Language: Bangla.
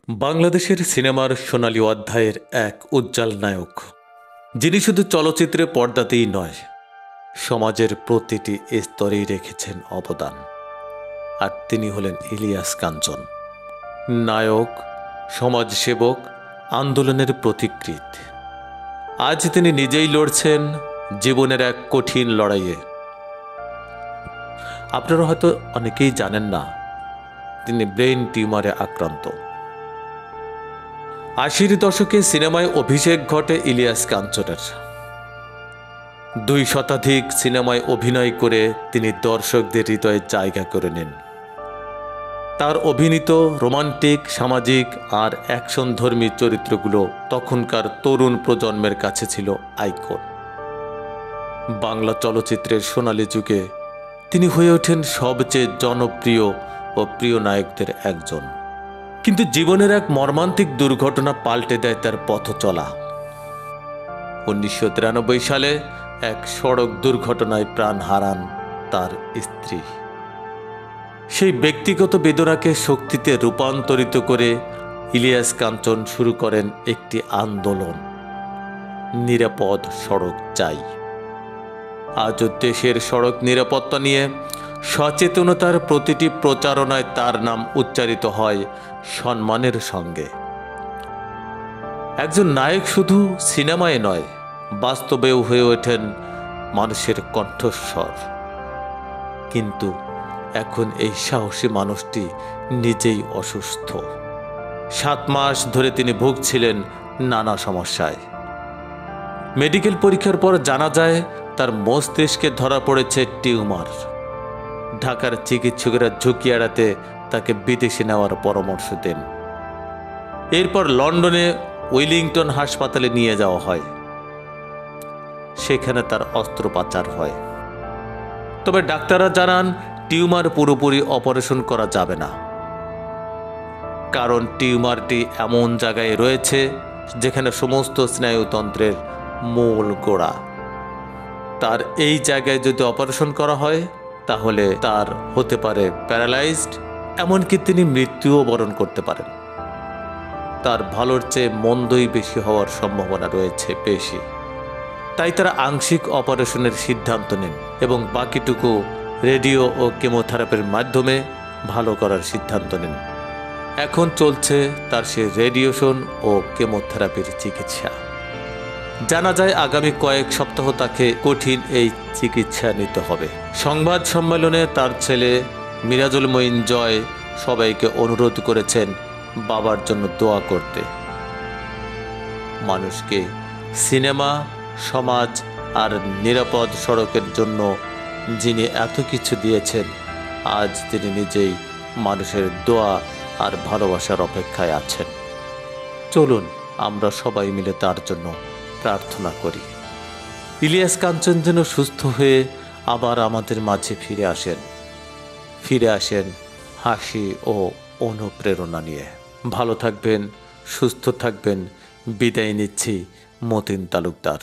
বাংলাদেশের সিনেমার সোনালী অধ্যায়ের এক উজ্জ্বল নায়ক, যিনি শুধু চলচ্চিত্রে পর্দাতেই নয়, সমাজের প্রতিটি স্তরেই রেখেছেন অবদান। আর তিনি হলেন ইলিয়াস কাঞ্চন। নায়ক, সমাজসেবক, আন্দোলনের প্রতিকৃত। আজ তিনি নিজেই লড়ছেন জীবনের এক কঠিন লড়াইয়ে। আপনারা হয়তো অনেকেই জানেন না, তিনি ব্রেইন টিউমারে আক্রান্ত। ৮০-র দশকে সিনেমায় অভিষেক ঘটে ইলিয়াস কাঞ্চনের। ২ শতাধিক সিনেমায় অভিনয় করে তিনি দর্শকদের হৃদয়ে জায়গা করে নেন। তার অভিনীত রোমান্টিক, সামাজিক আর অ্যাকশনধর্মী চরিত্রগুলো তখনকার তরুণ প্রজন্মের কাছে ছিল আইকন। বাংলা চলচ্চিত্রের সোনালী যুগে তিনি হয়ে ওঠেন সবচেয়ে জনপ্রিয় ও প্রিয় নায়কদের একজন। কিন্তু জীবনের এক মর্মান্তিক দুর্ঘটনা পাল্টে দেয় তার পথ চলা। ১৯৯৩ সালে এক সড়ক দুর্ঘটনায় প্রাণ হারান তার স্ত্রী। সেই ব্যক্তিগত বেদনাকে শক্তিতে রূপান্তরিত করে ইলিয়াস কাঞ্চন শুরু করেন একটি আন্দোলন, নিরাপদ সড়ক চাই। আজও দেশের সড়ক নিরাপত্তা নিয়ে সচেতনতার প্রতিটি প্রচারণায় তার নাম উচ্চারিত হয় সম্মানের সঙ্গে। একজন নায়ক শুধু সিনেমায় নয়, বাস্তবেও হয়ে ওঠেন মানুষের কণ্ঠস্বর। কিন্তু এখন এই সাহসী মানুষটি নিজেই অসুস্থ। ৭ মাস ধরে তিনি ভুগছিলেন নানা সমস্যায়। মেডিকেল পরীক্ষার পর জানা যায় তার মস্তিষ্কে ধরা পড়েছে টিউমার। ঢাকার চিকিৎসকেরা ঝুঁকি এড়াতে তাকে বিদেশে নেওয়ার পরামর্শ দেন। এরপর লন্ডনে ওয়েলিংটন হাসপাতালে নিয়ে যাওয়া হয়। সেখানে তার অস্ত্রোপচার হয়। তবে ডাক্তাররা জানান টিউমার পুরোপুরি অপারেশন করা যাবে না, কারণ টিউমারটি এমন জায়গায় রয়েছে যেখানে সমস্ত স্নায়ুতন্ত্রের মূল গোড়া। তার এই জায়গায় যদি অপারেশন করা হয় তাহলে তার হতে পারে প্যারালাইজড, এমনকি তিনি মৃত্যুও বরণ করতে পারেন। তার ভালোর চেয়ে মন্দই বেশি হওয়ার সম্ভাবনা রয়েছে বেশি। তাই তারা আংশিক অপারেশনের সিদ্ধান্ত নেন এবং বাকিটুকু রেডিও ও কেমোথেরাপির মাধ্যমে ভালো করার সিদ্ধান্ত নেন। এখন চলছে তার সে রেডিয়েশন ও কেমোথেরাপির চিকিৎসা। জানা যায় আগামী কয়েক সপ্তাহ তাকে কঠিন এই চিকিৎসা নিতে হবে। সংবাদ সম্মেলনে তার ছেলে মিরাজুল মঈন জয় সবাইকে অনুরোধ করেছেন বাবার জন্য দোয়া করতে। মানুষকে সিনেমা, সমাজ আর নিরাপদ সড়কের জন্য যিনি এত কিছু দিয়েছেন, আজ তিনি নিজেই মানুষের দোয়া আর ভালোবাসার অপেক্ষায় আছেন। চলুন আমরা সবাই মিলে তার জন্য প্রার্থনা করি। ইলিয়াস কাঞ্চন যেন সুস্থ হয়ে আবার আমাদের মাঝে ফিরে আসেন হাসি ও অনুপ্রেরণা নিয়ে। ভালো থাকবেন, সুস্থ থাকবেন। বিদায় নিচ্ছি মতিন তালুকদার।